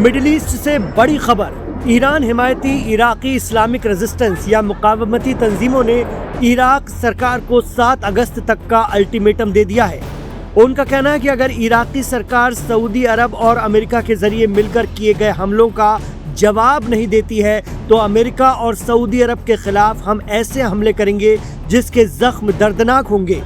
Middle east से बड़ी खबर। ईरान हिमायती इराकी इस्लामिक रेजिस्टेंस या मुकावमती तंजीमों ने इराक सरकार को 7 अगस्त तक का अल्टीमेटम दे दिया है। उनका कहना है कि अगर इराकी सरकार सऊदी अरब और अमेरिका के जरिए मिलकर किए गए हमलों का जवाब नहीं देती है तो अमेरिका और सऊदी अरब के खिलाफ हम ऐसे हमले करेंगे जिसके जख्म दर्दनाक होंगे।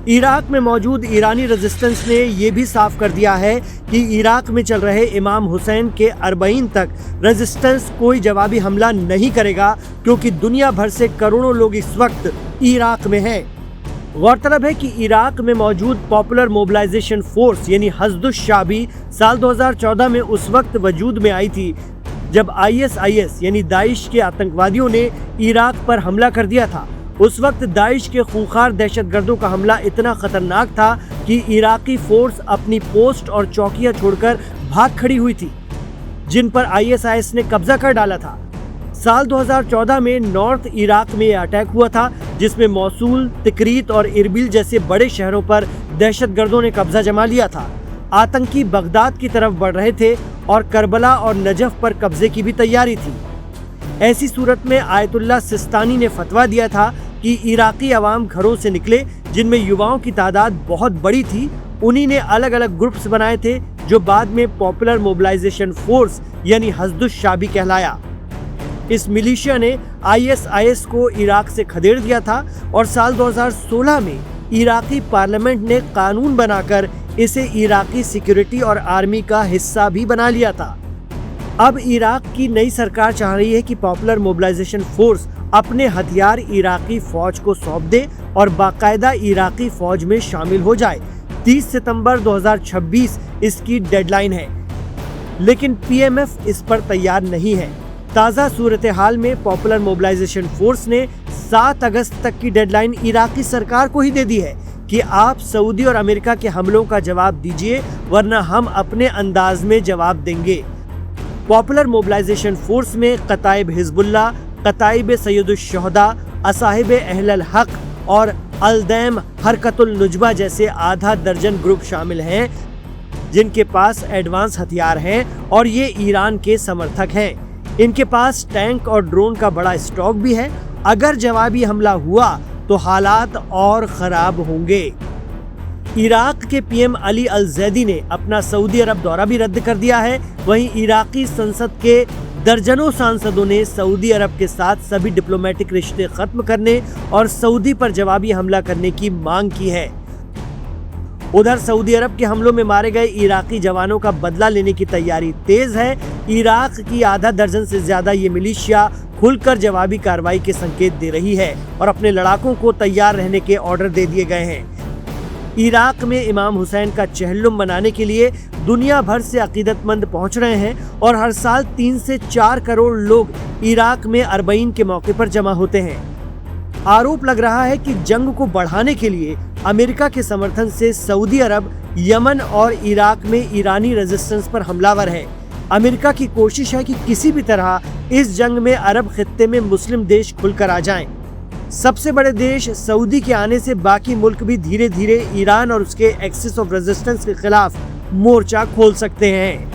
इराक में मौजूद ईरानी रेजिस्टेंस ने यह भी साफ कर दिया है कि इराक में चल रहे इमाम हुसैन के अरबईन तक रेजिस्टेंस कोई जवाबी हमला नहीं करेगा, क्योंकि दुनिया भर से करोड़ों लोग इस वक्त इराक में हैं। गौरतलब है कि इराक में मौजूद पॉपुलर मोबिलाइजेशन फोर्स यानी हश्दुश शाबी साल 2014 में उस वक्त वजूद में आई थी जब ISIS यानी दाइश के आतंकवादियों ने इराक पर हमला कर दिया था। उस वक्त दाइश के खूंखार दहशतगर्दों का हमला इतना खतरनाक था कि इराकी फोर्स अपनी पोस्ट और चौकियां छोड़कर भाग खड़ी हुई थी, जिन पर ISIS ने कब्जा कर डाला था। साल 2014 में नॉर्थ इराक में यह अटैक हुआ था, जिसमें मौसूल, तिकरीत और इरबिल जैसे बड़े शहरों पर दहशतगर्दों ने कब्जा जमा लिया था। आतंकी बगदाद की तरफ बढ़ रहे थे और करबला और नजफ पर कब्जे की भी तैयारी थी। ऐसी सूरत में आयतुल्लाह सिस्तानी ने फतवा दिया था कि इराकी अवाम घरों से निकले, जिनमें युवाओं की तादाद बहुत बड़ी थी। उन्हीं ने अलग अलग ग्रुप्स बनाए थे जो बाद में पॉपुलर मोबिलाइजेशन फोर्स यानी हश्दुश शाबी कहलाया। इस मिलिशिया ने ISIS को इराक से खदेड़ दिया था और साल 2016 में इराकी पार्लियामेंट ने कानून बनाकर इसे इराकी सिक्योरिटी और आर्मी का हिस्सा भी बना लिया था। अब इराक की नई सरकार चाह रही है कि पॉपुलर मोबिलाइजेशन फोर्स अपने हथियार इराकी फौज को सौंप दे और बाकायदा इराकी फौज में शामिल हो जाए। 30 सितंबर 2026 इसकी डेडलाइन है, लेकिन PMF इस पर तैयार नहीं है। ताज़ा सूरत हाल में पॉपुलर मोबिलाइजेशन फोर्स ने 7 अगस्त तक की डेडलाइन इराकी सरकार को ही दे दी है कि आप सऊदी और अमेरिका के हमलों का जवाब दीजिए, वरना हम अपने अंदाज में जवाब देंगे। पॉपुलर मोबिलाइजेशन फोर्स में कताइब हिजबुल्लाह, कताइब सैयदुश-शुहदा, असाहिब अहलल हक और अलदैम हरकतुल नुजबा जैसे आधा दर्जन ग्रुप शामिल हैं, जिनके पास एडवांस हथियार हैं और ये ईरान के समर्थक हैं। इनके पास टैंक और ड्रोन का बड़ा स्टॉक भी है। अगर जवाबी हमला हुआ तो हालात और खराब होंगे। इराक के PM अली अल जैदी ने अपना सऊदी अरब दौरा भी रद्द कर दिया है। वहीं इराकी संसद के दर्जनों सांसदों ने सऊदी अरब के साथ सभी डिप्लोमेटिक रिश्ते खत्म करने और सऊदी पर जवाबी हमला करने की मांग की है। उधर सऊदी अरब के हमलों में मारे गए इराकी जवानों का बदला लेने की तैयारी तेज है। इराक की आधा दर्जन से ज्यादा ये मिलिशिया खुलकर जवाबी कार्रवाई के संकेत दे रही है और अपने लड़ाकों को तैयार रहने के ऑर्डर दे दिए गए हैं। इराक में इमाम हुसैन का चेहल्लुम मनाने के लिए दुनिया भर से अकीदतमंद पहुंच रहे हैं और हर साल 3 से 4 करोड़ लोग इराक में अरबईन के मौके पर जमा होते हैं। आरोप लग रहा है कि जंग को बढ़ाने के लिए अमेरिका के समर्थन से सऊदी अरब यमन और इराक में ईरानी रेजिस्टेंस पर हमलावर है। अमेरिका की कोशिश है कि किसी भी तरह इस जंग में अरब खित्ते में मुस्लिम देश खुलकर आ जाएं। सबसे बड़े देश सऊदी के आने से बाकी मुल्क भी धीरे धीरे ईरान और उसके एक्सिस ऑफ रेजिस्टेंस के खिलाफ मोर्चा खोल सकते हैं।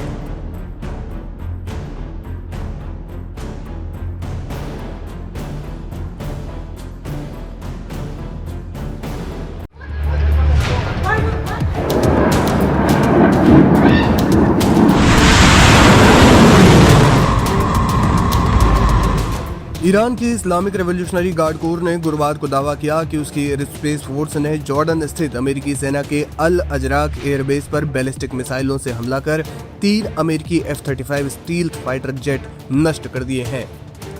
ईरान की इस्लामिक रेवोल्यूशनरी गार्ड कोर ने गुरुवार को दावा किया कि उसकी एयरस्पेस फोर्स ने जॉर्डन स्थित अमेरिकी सेना के अल अजराक एयरबेस पर बैलिस्टिक मिसाइलों से हमला कर 3 अमेरिकी F-35 स्टील्थ फाइटर जेट नष्ट कर दिए हैं।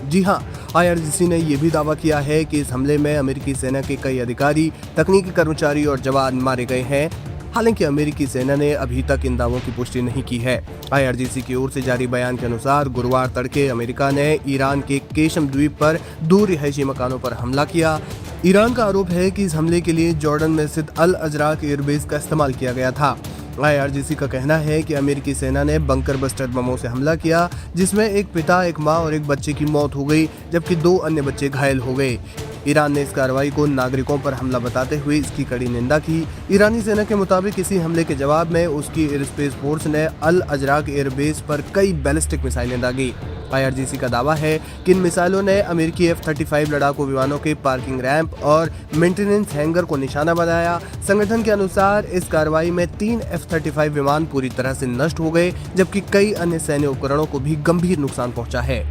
जी हां, IRGC ने यह भी दावा किया है कि इस हमले में अमेरिकी सेना के कई अधिकारी, तकनीकी कर्मचारी और जवान मारे गए हैं। हालांकि अमेरिकी सेना ने अभी तक इन दावों की पुष्टि नहीं की है। IRGC की ओर से जारी बयान के अनुसार गुरुवार तड़के अमेरिका ने ईरान के केशम द्वीप पर 2 रिहायशी मकानों पर हमला किया। ईरान का आरोप है कि इस हमले के लिए जॉर्डन में स्थित अल अजराक एयरबेस का इस्तेमाल किया गया था। IRGC का कहना है कि अमेरिकी सेना ने बंकर बस्टर बमों से हमला किया, जिसमें एक पिता, एक मां और एक बच्चे की मौत हो गई, जबकि 2 अन्य बच्चे घायल हो गए। ईरान ने इस कार्रवाई को नागरिकों पर हमला बताते हुए इसकी कड़ी निंदा की। ईरानी सेना के मुताबिक इसी हमले के जवाब में उसकी एयरस्पेस फोर्स ने अल अजराक एयरबेस पर कई बैलिस्टिक मिसाइलें दागी। IRGC का दावा है कि इन मिसाइलों ने अमेरिकी F-35 लड़ाकू विमानों के पार्किंग रैंप और मेंटेनेंस हैंगर को निशाना बनाया। संगठन के अनुसार इस कार्रवाई में 3 F-35 विमान पूरी तरह से नष्ट हो गए, जबकि कई अन्य सैन्य उपकरणों को भी गंभीर नुकसान पहुंचा है।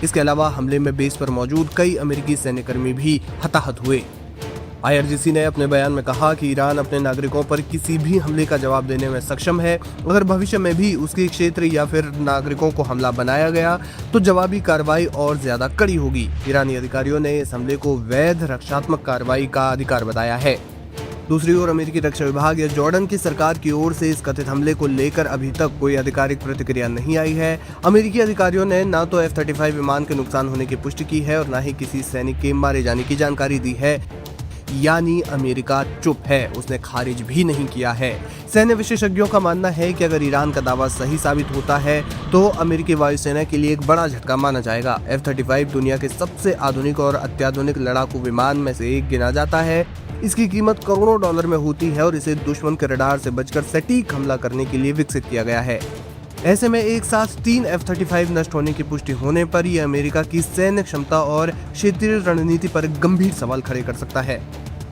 इसके अलावा हमले में बेस पर मौजूद कई अमेरिकी सैन्यकर्मी भी हताहत हुए। IRGC ने अपने बयान में कहा कि ईरान अपने नागरिकों पर किसी भी हमले का जवाब देने में सक्षम है। अगर भविष्य में भी उसके क्षेत्र या फिर नागरिकों को हमला बनाया गया तो जवाबी कार्रवाई और ज्यादा कड़ी होगी। ईरानी अधिकारियों ने इस हमले को वैध रक्षात्मक कार्रवाई का अधिकार बताया है। दूसरी ओर अमेरिकी रक्षा विभाग या जॉर्डन की सरकार की ओर से इस कथित हमले को लेकर अभी तक कोई आधिकारिक प्रतिक्रिया नहीं आई है। अमेरिकी अधिकारियों ने न तो F-35 विमान के नुकसान होने की पुष्टि की है और न ही किसी सैनिक के मारे जाने की जानकारी दी है। यानी अमेरिका चुप है, उसने खारिज भी नहीं किया है। सैन्य विशेषज्ञों का मानना है कि अगर ईरान का दावा सही साबित होता है तो अमेरिकी वायुसेना के लिए एक बड़ा झटका माना जाएगा। F-35 दुनिया के सबसे आधुनिक और अत्याधुनिक लड़ाकू विमान में से एक गिना जाता है। इसकी कीमत करोड़ों डॉलर में होती है और इसे दुश्मन के रडार से बचकर सटीक हमला करने के लिए विकसित किया गया है। ऐसे में एक साथ 3 F-35 नष्ट होने की पुष्टि होने पर यह अमेरिका की सैन्य क्षमता और क्षेत्रीय रणनीति पर गंभीर सवाल खड़े कर सकता है।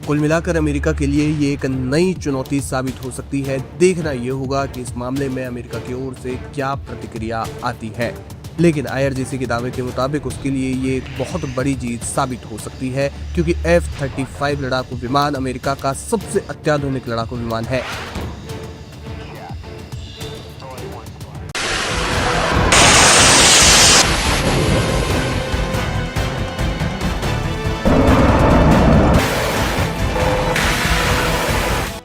कुल मिलाकर अमेरिका के लिए ये एक नई चुनौती साबित हो सकती है। देखना यह होगा कि इस मामले में अमेरिका की ओर से क्या प्रतिक्रिया आती है। लेकिन IRGC के दावे के मुताबिक उसके लिए ये एक बहुत बड़ी जीत साबित हो सकती है, क्योंकि F-35 लड़ाकू विमान अमेरिका का सबसे अत्याधुनिक लड़ाकू विमान है।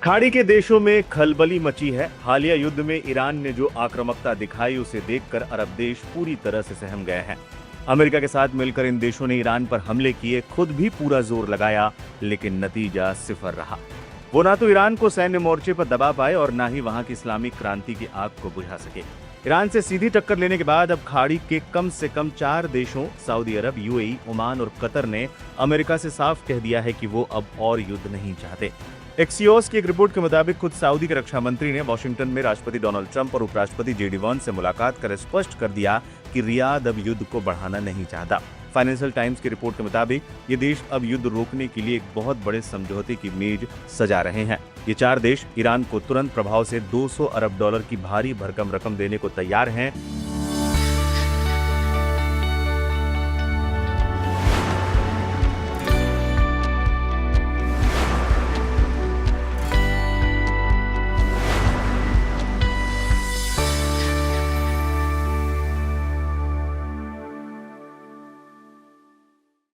खाड़ी के देशों में खलबली मची है। हालिया युद्ध में ईरान ने जो आक्रामकता दिखाई उसे देखकर अरब देश पूरी तरह से सहम गए हैं। अमेरिका के साथ मिलकर इन देशों ने ईरान पर हमले किए, खुद भी पूरा जोर लगाया, लेकिन नतीजा सिफर रहा। वो ना तो ईरान को सैन्य मोर्चे पर दबा पाए और ना ही वहां की इस्लामिक क्रांति की आग को बुझा सके। ईरान से सीधी टक्कर लेने के बाद अब खाड़ी के कम से कम 4 देशों सऊदी अरब, UAE, ओमान और कतर ने अमेरिका से साफ कह दिया है कि वो अब और युद्ध नहीं चाहते। एक्सियोस की एक रिपोर्ट के मुताबिक खुद सऊदी के रक्षा मंत्री ने वॉशिंगटन में राष्ट्रपति डोनाल्ड ट्रंप और उपराष्ट्रपति JD वॉन्स से मुलाकात कर स्पष्ट कर दिया कि रियाद अब युद्ध को बढ़ाना नहीं चाहता। फाइनेंशियल टाइम्स की रिपोर्ट के मुताबिक ये देश अब युद्ध रोकने के लिए एक बहुत बड़े समझौते की मेज सजा रहे हैं। ये 4 देश ईरान को तुरंत प्रभाव से $200 अरब की भारी भरकम रकम देने को तैयार हैं।